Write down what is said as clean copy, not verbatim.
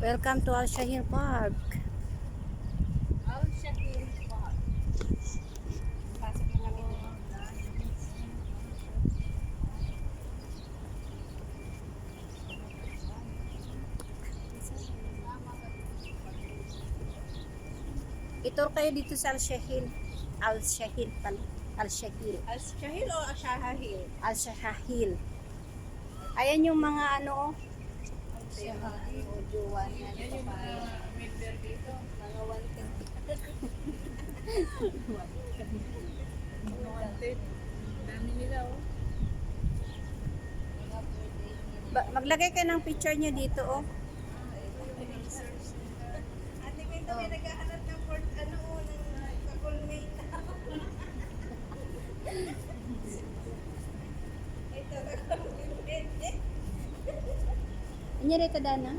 Welcome to Al Shahir Park. Al Shahir Park. Pasok na kami doon. Itur kayo dito sa Al Shahir. Al Shahir pala. Al Shahir. Al Shahir o Al Shahir? Al Shahir. Ayan yung mga ano, Al Shahir o Juwan. Yan yung mga member dito. Mga wanted. Mga wanted. Dami nila oh. maglagay kayo ng picture nyo dito, oh. Ate May kami naghahanap ng port, ano o, ng kakulmate na. Ito, kakulmate. Inya rito dana.